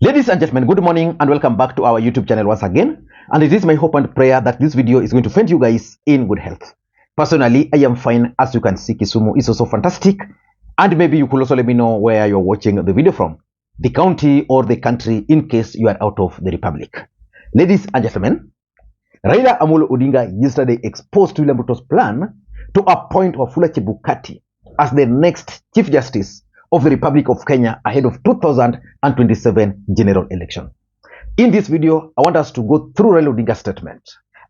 Ladies and gentlemen, good morning and welcome back to our YouTube channel once again. And it is my hope and prayer that this video is going to find you guys in good health. Personally, I am fine. As you can see, Kisumu is also fantastic. And maybe you could also let me know where you're watching the video from, the county or the country, in case you are out of the republic. Ladies and gentlemen, Raila Odinga yesterday exposed William Ruto's plan to appoint Wafula Chebukati as the next Chief Justice of the Republic of Kenya ahead of 2027 general election. In this video, I want us to go through Raila Odinga's statement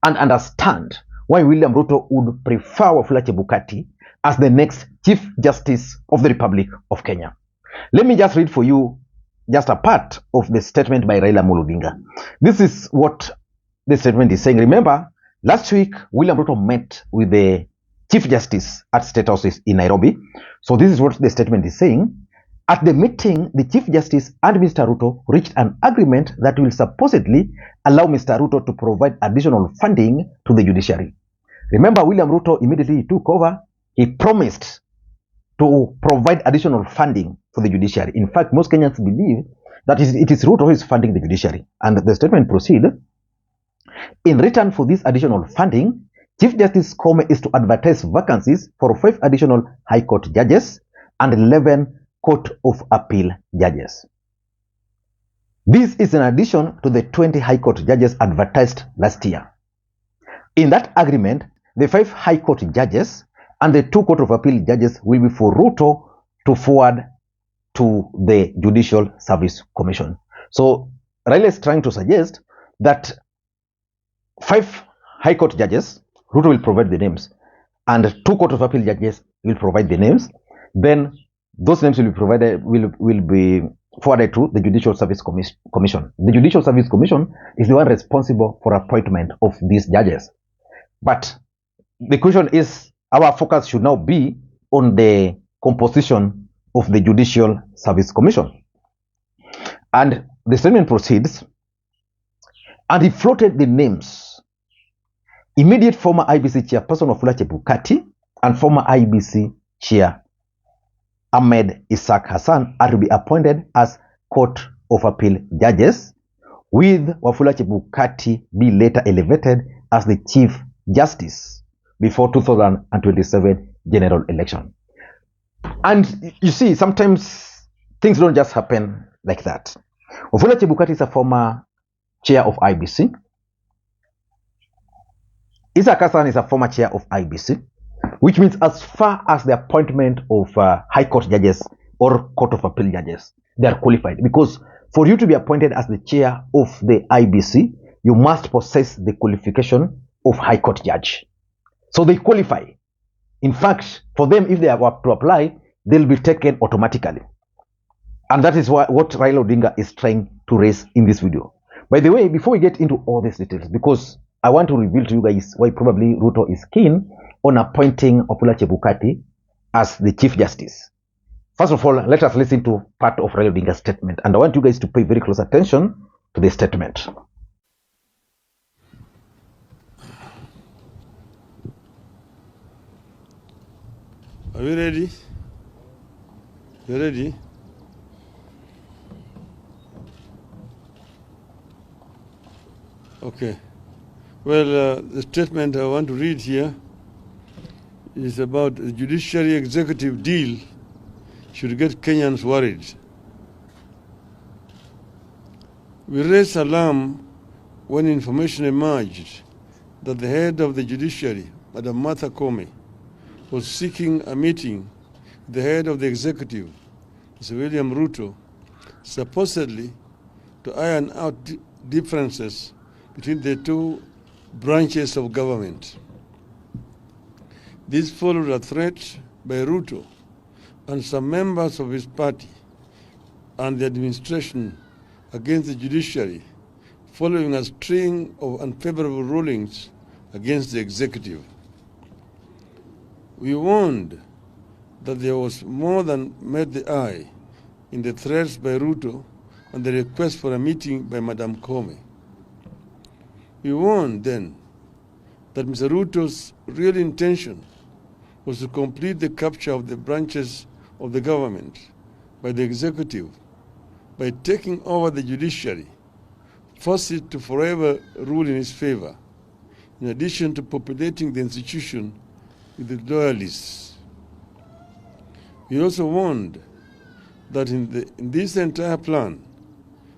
and understand why William Ruto would prefer Wafula Chebukati as the next Chief Justice of the Republic of Kenya. Let me just read for you just a part of the statement by Raila Odinga. This is what the statement is saying. Remember, last week, William Ruto met with the Chief Justice at State House in Nairobi. So this is what the statement is saying. At the meeting, the Chief Justice and Mr. Ruto reached an agreement that will supposedly allow Mr. Ruto to provide additional funding to the judiciary. Remember, William Ruto immediately took over. He promised to provide additional funding for the judiciary. In fact, most Kenyans believe that it is Ruto who is funding the judiciary. And the statement proceeds. In return for this additional funding, Chief Justice Koome is to advertise vacancies for 5 additional High Court judges and 11 Court of Appeal judges. This is in addition to the 20 High Court judges advertised last year. In that agreement, the 5 High Court judges and the 2 Court of Appeal judges will be for Ruto to forward to the Judicial Service Commission. So Raila is trying to suggest that 5 High Court judges, Ruto will provide the names, and 2 Court of Appeal judges will provide the names. Then those names will be provided, will be forwarded to the Judicial Service Commission. The Judicial Service Commission is the one responsible for appointment of these judges. But the question is, our focus should now be on the composition of the Judicial Service Commission. And the statement proceeds, and he floated the names. Immediate former IEBC chairperson Wafula Chebukati and former IEBC chair Ahmed Issack Hassan are to be appointed as Court of Appeal judges, with Wafula Chebukati be later elevated as the Chief Justice before 2027 general election. And you see, sometimes things don't just happen like that. Wafula Chebukati is a former chair of IEBC. Issack Hassan is a former chair of IEBC, which means as far as the appointment of High Court judges or Court of Appeal judges, they are qualified. Because for you to be appointed as the chair of the IEBC, you must possess the qualification of High Court judge. So they qualify. In fact, for them, if they are to apply, they'll be taken automatically. And that is what Raila Odinga is trying to raise in this video. By the way, before we get into all these details, because I want to reveal to you guys why probably Ruto is keen on appointing Wafula Chebukati as the Chief Justice. First of all, let us listen to part of Raila Odinga's statement. And I want you guys to pay very close attention to this statement. Are you ready? You ready? Okay. Well, the statement I want to read here is about the judiciary executive deal should get Kenyans worried. We raised alarm when information emerged that the head of the judiciary, Madam Martha Koome, was seeking a meeting with the head of the executive, Mr. William Ruto, supposedly to iron out differences between the 2 branches of government. This followed a threat by Ruto and some members of his party and the administration against the judiciary, following a string of unfavorable rulings against the executive. We warned that there was more than met the eye in the threats by Ruto and the request for a meeting by Madam Koome. We warned then that Mr. Ruto's real intention was to complete the capture of the branches of the government by the executive by taking over the judiciary, force it to forever rule in his favor, in addition to populating the institution with the loyalists. We also warned that in this entire plan,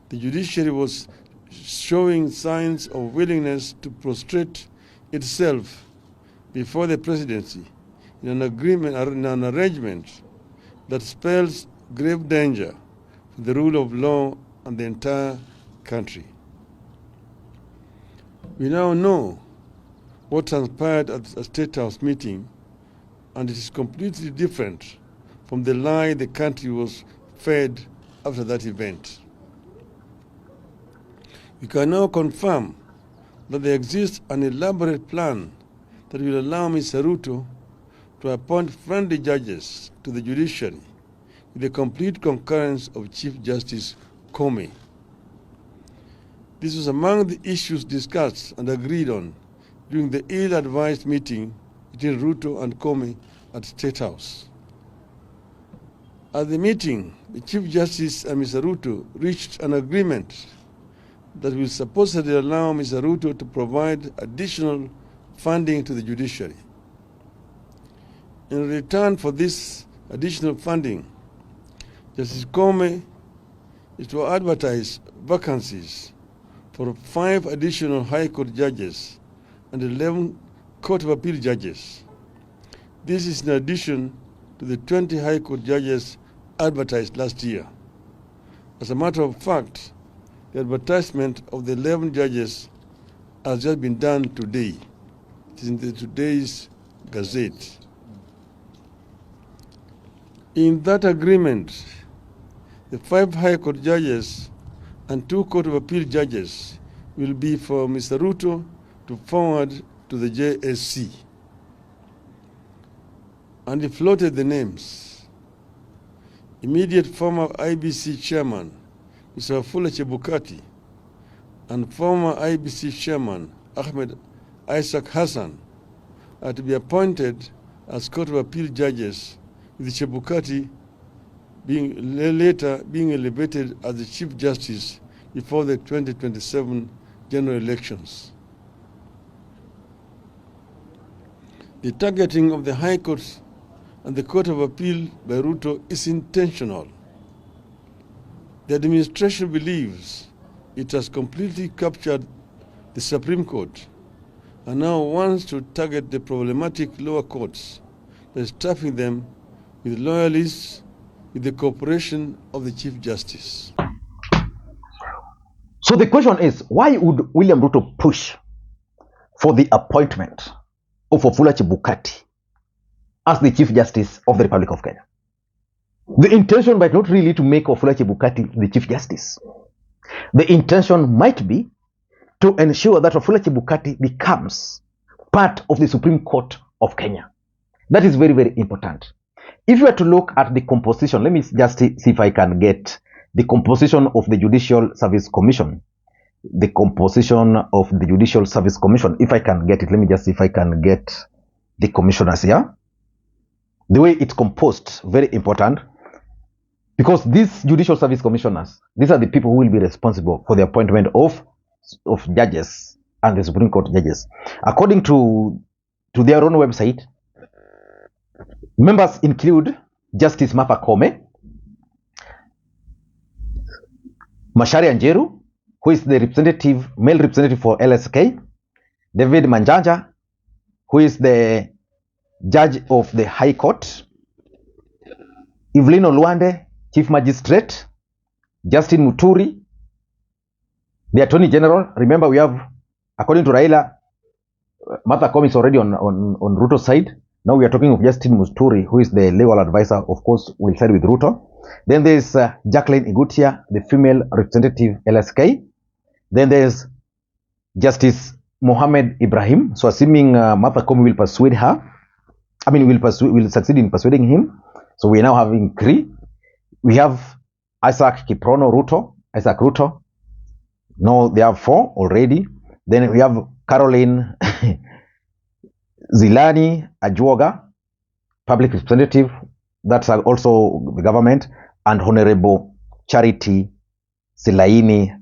the judiciary was showing signs of willingness to prostrate itself before the presidency in an arrangement that spells grave danger for the rule of law and the entire country. We now know what transpired at a State House meeting, and it is completely different from the lie the country was fed after that event. We can now confirm that there exists an elaborate plan that will allow Mr. Ruto to appoint friendly judges to the judiciary with the complete concurrence of Chief Justice Koome. This was among the issues discussed and agreed on during the ill-advised meeting between Ruto and Koome at State House. At the meeting, the Chief Justice and Mr. Ruto reached an agreement that will supposedly allow Mr. Ruto to provide additional funding to the judiciary. In return for this additional funding, Justice Koome is to advertise vacancies for 5 additional High Court judges and 11 Court of Appeal judges. This is in addition to the 20 High Court judges advertised last year. As a matter of fact, the advertisement of the 11 judges has just been done today. It is in today's Gazette. In that agreement, the 5 High Court judges and 2 Court of Appeal judges will be for Mr. Ruto to forward to the JSC. And he floated the names. Immediate former IEBC chairman, Mr. Wafula Chebukati, and former IEBC chairman, Issack Hassan, are to be appointed as Court of Appeal judges, with Chebukati later being elevated as the Chief Justice before the 2027 general elections. The targeting of the High Court and the Court of Appeal by Ruto is intentional. The administration believes it has completely captured the Supreme Court and now wants to target the problematic lower courts by stuffing them with loyalists with the cooperation of the Chief Justice. So the question is, why would William Ruto push for the appointment of Wafula Chebukati as the Chief Justice of the Republic of Kenya? The intention might not really to make Wafula Chebukati the Chief Justice. The intention might be to ensure that Wafula Chebukati becomes part of the Supreme Court of Kenya. That is very, very important. If you were to look at the composition, let me just see if I can get the composition of the Judicial Service Commission. The composition of the Judicial Service Commission, if I can get it, let me just see if I can get the commissioners here. The way it's composed, very important. Because these Judicial Service Commissioners, these are the people who will be responsible for the appointment of judges and the Supreme Court judges. According to their own website, members include Justice Martha Koome, Macharia Njeru, who is the male representative for LSK, David Manjanja, who is the judge of the High Court, Evelyn Oluwande, Chief Magistrate, Justin Muturi, the Attorney General. Remember, we have, according to Raila, Martha Koome is already on Ruto's side. Now we are talking of Justin Muturi, who is the legal advisor, of course, will side with Ruto. Then there's Jacqueline Igutia, the female representative, LSK. Then there's Justice Mohammed Ibrahim. So assuming Martha Koome will persuade her, will succeed in persuading him. So we are now having 3. We have Isaac Ruto. No, they have 4 already. Then we have Caroline Zilani Ajuoga, public representative. That's also the government. And Honorable Charity Silaini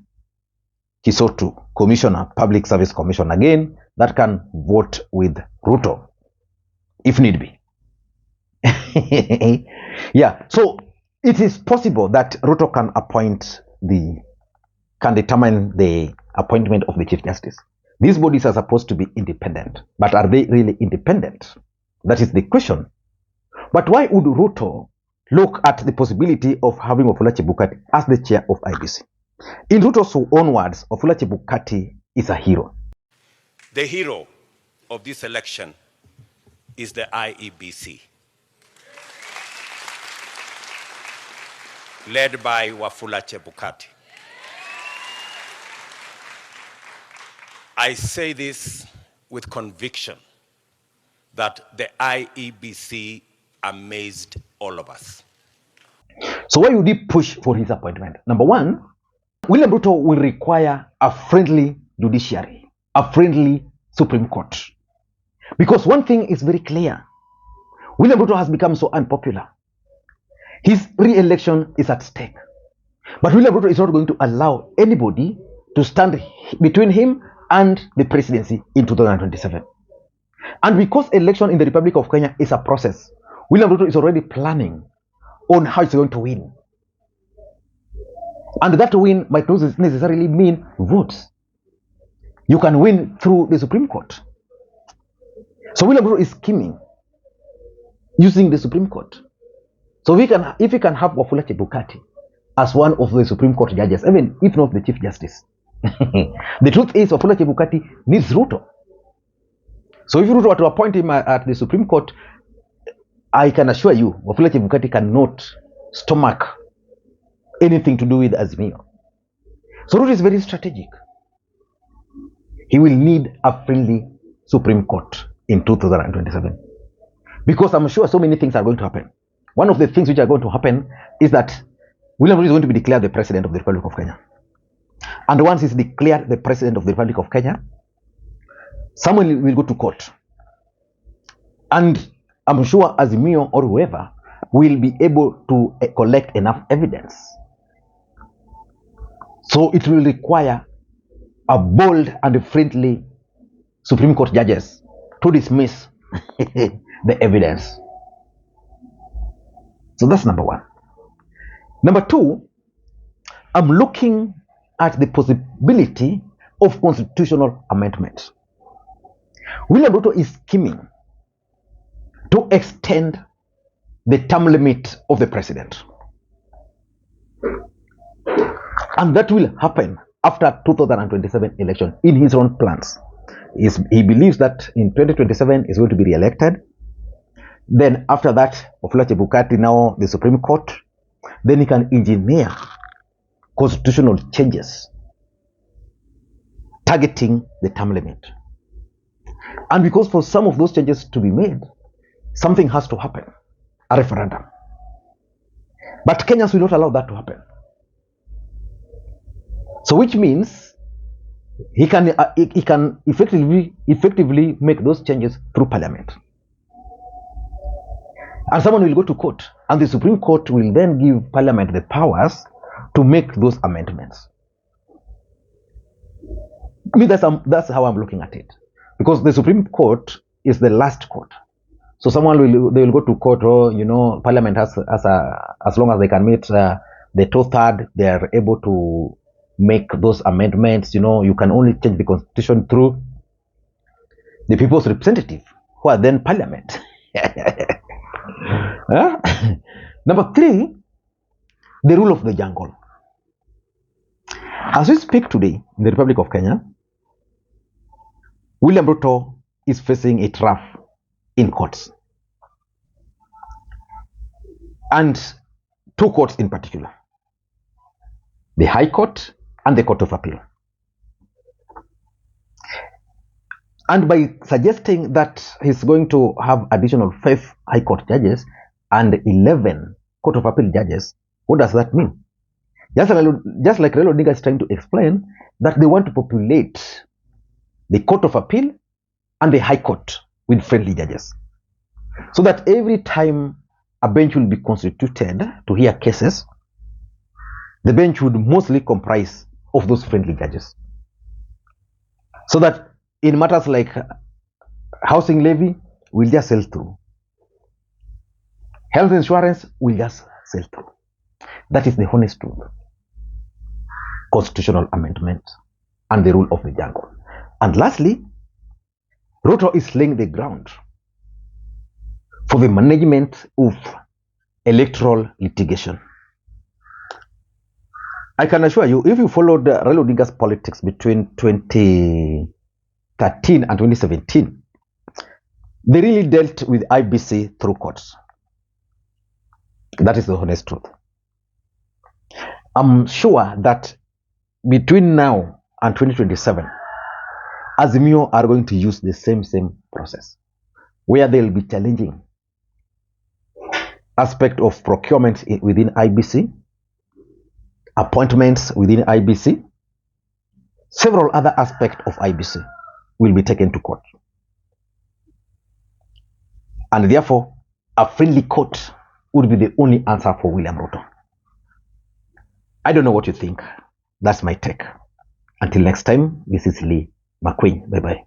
Kisotu, Commissioner, Public Service Commission again, that can vote with Ruto if need be. Yeah, so it is possible that Ruto can determine the appointment of the Chief Justice. These bodies are supposed to be independent, but are they really independent? That is the question. But why would Ruto look at the possibility of having Wafula Chebukati as the chair of IEBC? In Ruto's own words, Wafula Chebukati is a hero. The hero of this election is the IEBC, led by Wafula Chebukati. I say this with conviction that the IEBC amazed all of us. So why would he push for his appointment? Number one, William Ruto will require a friendly judiciary, a friendly Supreme Court. Because one thing is very clear. William Ruto has become so unpopular. His re-election is at stake. But William Ruto is not going to allow anybody to stand between him and the presidency in 2027. And because election in the Republic of Kenya is a process, William Ruto is already planning on how he's going to win. And that win might not necessarily mean votes. You can win through the Supreme Court. So William Ruto is scheming using the Supreme Court. So if we can have Wafula Chebukati as one of the Supreme Court judges, even if not the Chief Justice, the truth is Wafula Chebukati needs Ruto. So if Ruto were to appoint him at the Supreme Court, I can assure you, Wafula Chebukati cannot stomach anything to do with Azimio. So Ruto is very strategic. He will need a friendly Supreme Court in 2027. Because I'm sure so many things are going to happen. One of the things which are going to happen is that William Ruto is going to be declared the President of the Republic of Kenya. And once he's declared the President of the Republic of Kenya, someone will go to court. And I'm sure Azimio or whoever will be able to collect enough evidence. So it will require a bold and friendly Supreme Court judges to dismiss the evidence. So that's number one. Number two, I'm looking at the possibility of constitutional amendment. William Ruto is scheming to extend the term limit of the president. And that will happen after 2027 election in his own plans. He believes that in 2027 is going to be re-elected. Then after that, Wafula Chebukati, now the Supreme Court, then he can engineer constitutional changes targeting the term limit. And because for some of those changes to be made, something has to happen, a referendum. But Kenyans will not allow that to happen. So which means he can effectively make those changes through parliament. And someone will go to court, and the Supreme Court will then give parliament the powers to make those amendments. I mean, that's how I'm looking at it. Because the Supreme Court is the last court. So they will go to court, or, parliament has as long as they can meet the 2/3, they are able to make those amendments. You can only change the constitution through the people's representative, who are then parliament. Number three, the rule of the jungle. As we speak today in the Republic of Kenya, William Ruto is facing a trap in courts. And two courts in particular, the High Court and the Court of Appeal. And by suggesting that he's going to have additional 5 High Court judges and 11 Court of Appeal judges, what does that mean? Just like Raila Odinga is trying to explain, that they want to populate the Court of Appeal and the High Court with friendly judges. So that every time a bench will be constituted to hear cases, the bench would mostly comprise of those friendly judges. So that in matters like housing levy, we'll just sail through. Health insurance will just sail through. That is the honest truth. Constitutional amendment and the rule of the jungle. And lastly, Ruto is laying the ground for the management of electoral litigation. I can assure you, if you followed Raila Odinga's politics between 2013 and 2017, they really dealt with IEBC through courts. That is the honest truth. I'm sure that between now and 2027, Azimio are going to use the same process, where they'll be challenging aspect of procurement within IEBC, appointments within IEBC, several other aspects of IEBC will be taken to court. And therefore, a friendly court would be the only answer for William Ruto. I don't know what you think. That's my take. Until next time, this is Makwiny. Bye-bye.